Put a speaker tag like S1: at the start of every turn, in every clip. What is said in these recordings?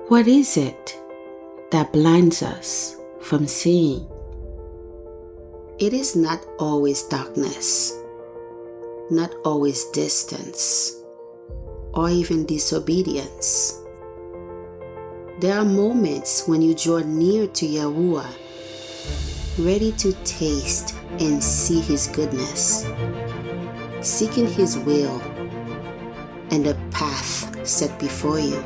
S1: What is it that blinds us from seeing? It is not always darkness, not always distance, or even disobedience. There are moments when you draw near to YaHUaH, ready to taste and see His goodness, seeking His will and the path set before you.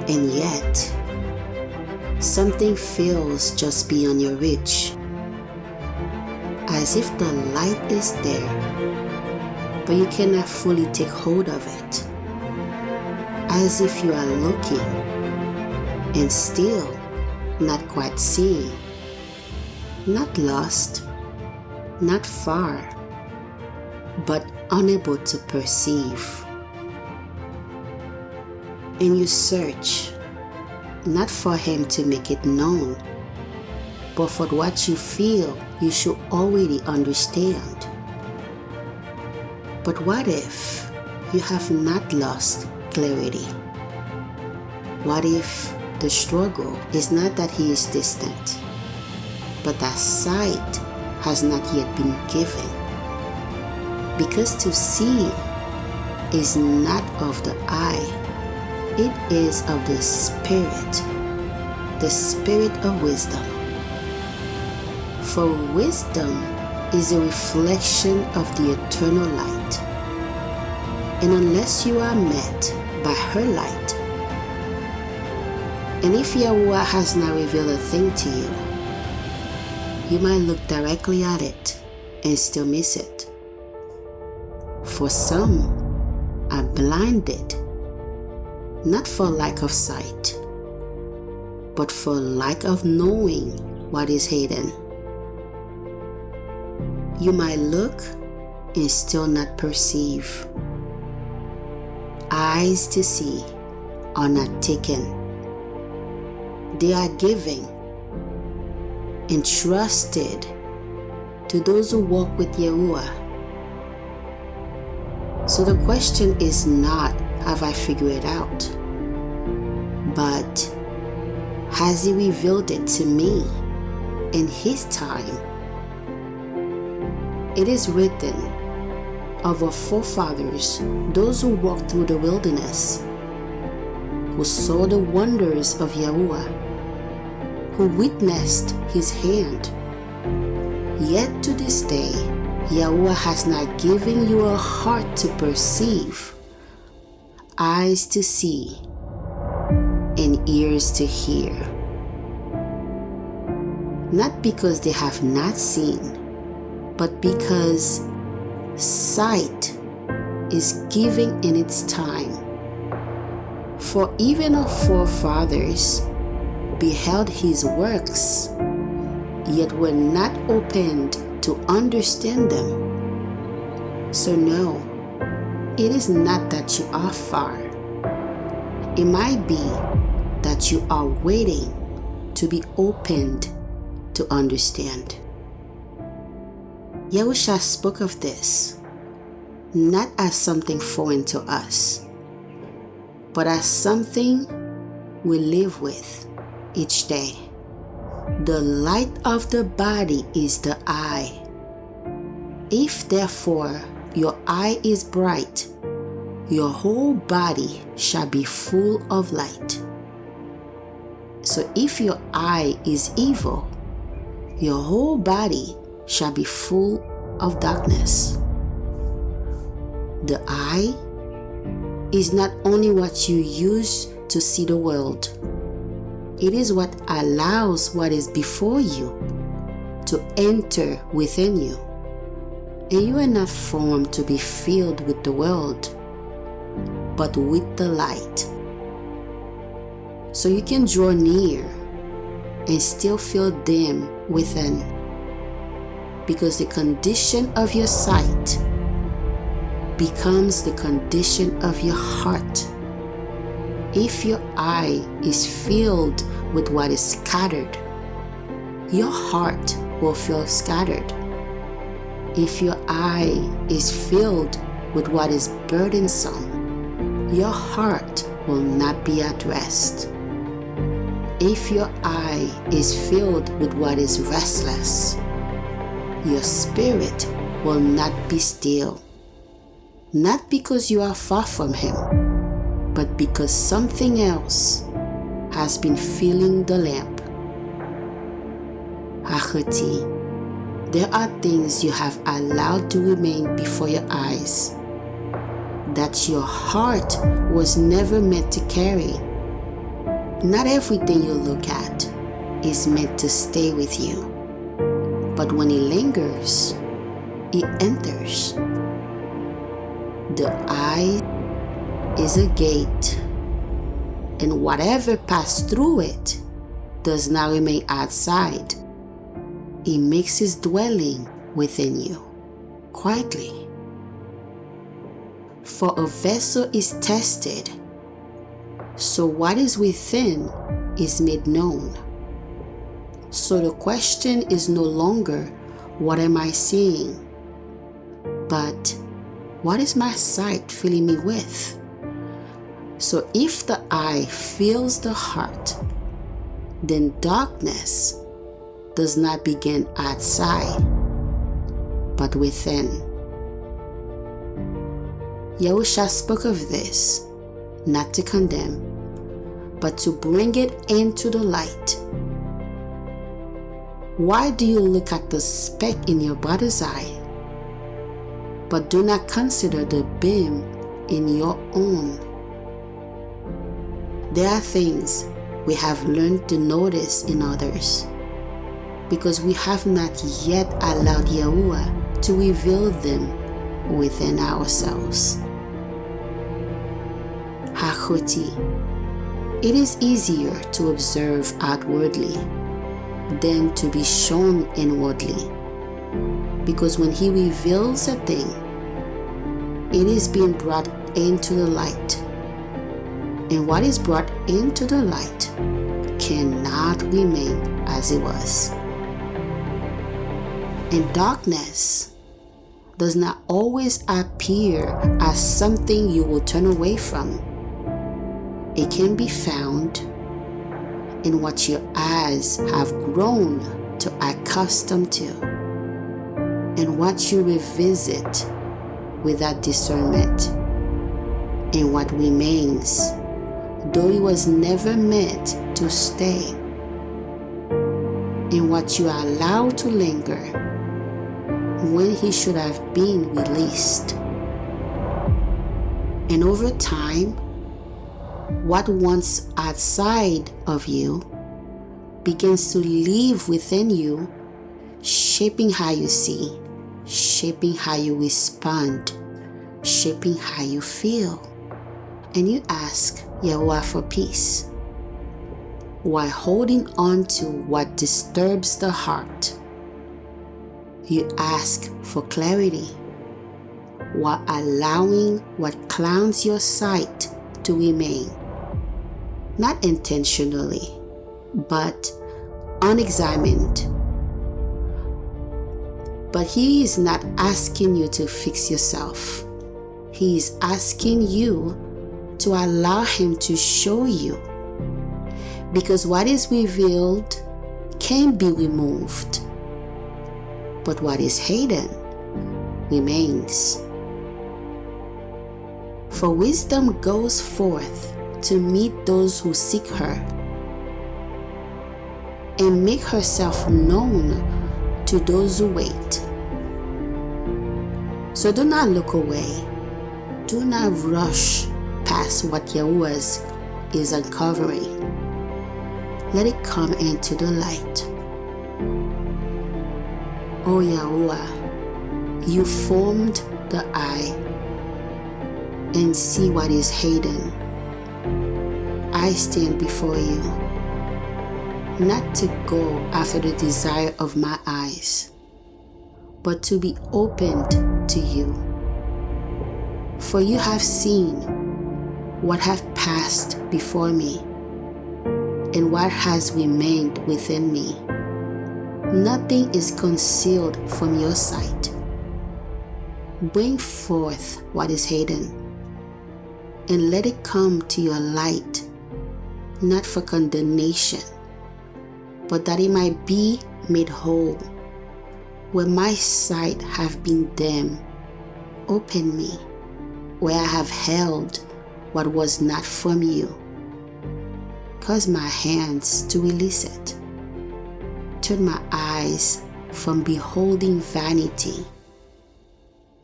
S1: And yet, something feels just beyond your reach, as if the light is there, but you cannot fully take hold of it, as if you are looking and still not quite seeing, not lost, not far, but unable to perceive. And you search, not for Him to make it known, but for what you feel you should already understand. But what if you have not lost clarity? What if the struggle is not that He is distant, but that sight has not yet been given? Because to see is not of the eye, it is of the Spirit of wisdom. For wisdom is a reflection of the eternal light. And unless you are met by her light, and if YaHUaH has not revealed a thing to you, you might look directly at it and still miss it. For some are blinded, not for lack of sight, but for lack of knowing what is hidden. You might look and still not perceive. Eyes to see are not taken. They are given, entrusted to those who walk with YaHUaH. So the question is not, have I figured it out? But has He revealed it to me in His time? It is written of our forefathers, those who walked through the wilderness, who saw the wonders of YaHUaH, who witnessed His hand. Yet to this day, YaHUaH has not given you a heart to perceive, eyes to see, and ears to hear. Not because they have not seen, but because sight is given in its time. For even our forefathers beheld His works, yet were not opened to understand them. So no, it is not that you are far. It might be that you are waiting to be opened to understand. YaHUaH spoke of this, not as something foreign to us, but as something we live with each day. The light of the body is the eye. If therefore your eye is bright, your whole body shall be full of light. So if your eye is evil, your whole body shall be full of darkness. The eye is not only what you use to see the world, it is what allows what is before you to enter within you. And you are not formed to be filled with the world, but with the light. So you can draw near and still feel dim within, because the condition of your sight becomes the condition of your heart. If your eye is filled with what is scattered, your heart will feel scattered. If your eye is filled with what is burdensome, your heart will not be at rest. if your eye is filled with what is restless, your spirit will not be still. Not because you are far from Him, but because something else has been filling the lamp. Achoti, there are things you have allowed to remain before your eyes that your heart was never meant to carry. Not everything you look at is meant to stay with you, but when it lingers, it enters. The eye is a gate, and whatever passed through it does not remain outside. It makes its dwelling within you, quietly. For a vessel is tested, so what is within is made known. So the question is no longer, what am I seeing? But what is my sight filling me with? So if the eye fills the heart, then darkness does not begin outside, but within. YaHUaH spoke of this, not to condemn, but to bring it into the light. Why do you look at the speck in your brother's eye, but do not consider the beam in your own? There are things we have learned to notice in others, because we have not yet allowed YaHUaH to reveal them within ourselves. Achoti, it is easier to observe outwardly than to be shown inwardly, because when He reveals a thing, it is being brought into the light, and what is brought into the light cannot remain as it was. And darkness does not always appear as something you will turn away from. It can be found in what your eyes have grown to accustom to, and what you revisit without discernment, and what remains, though it was never meant to stay, and what you allow to linger when He should have been released. And over time, what once outside of you begins to live within you, shaping how you see, shaping how you respond, shaping how you feel. And you ask YaHUaH for peace, while holding on to what disturbs the heart. You ask for clarity, while allowing what clouds your sight to remain. Not intentionally, but unexamined. But He is not asking you to fix yourself. He is asking you to allow Him to show you. Because what is revealed can be removed, but what is hidden remains. For wisdom goes forth to meet those who seek her, and make herself known to those who wait. So do not look away. Do not rush past what YaHUaH is uncovering. Let it come into the light. Oh YaHUaH, you formed the eye, and see what is hidden. I stand before you, not to go after the desire of my eyes, but to be opened to you. For you have seen what have passed before me, and what has remained within me. Nothing is concealed from your sight. Bring forth what is hidden, and let it come to your light, not for condemnation, but that it might be made whole. Where my sight have been dim, open me, where I have held what was not from you. Cause my hands to release it. Turn my eyes from beholding vanity,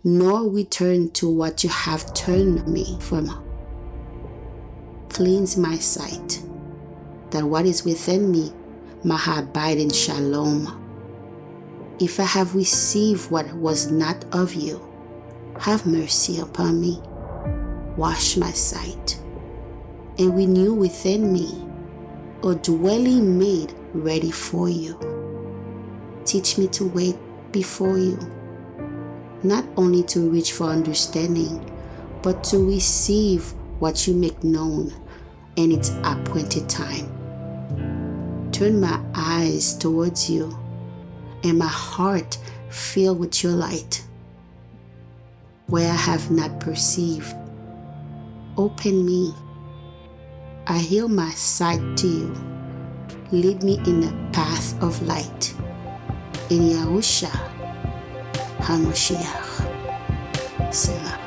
S1: nor return to what you have turned me from. Cleanse my sight, that what is within me might abide in shalom. If I have received what was not of you, have mercy upon me. Wash my sight, and renew within me a dwelling made ready for you. Teach me to wait before you, not only to reach for understanding, but to receive what you make known in its appointed time. Turn my eyes towards you, and my heart filled with your light. Where I have not perceived, open me. I yield my sight to you. Lead me in the path of light. In YaHUaH HaMashiach. Selah.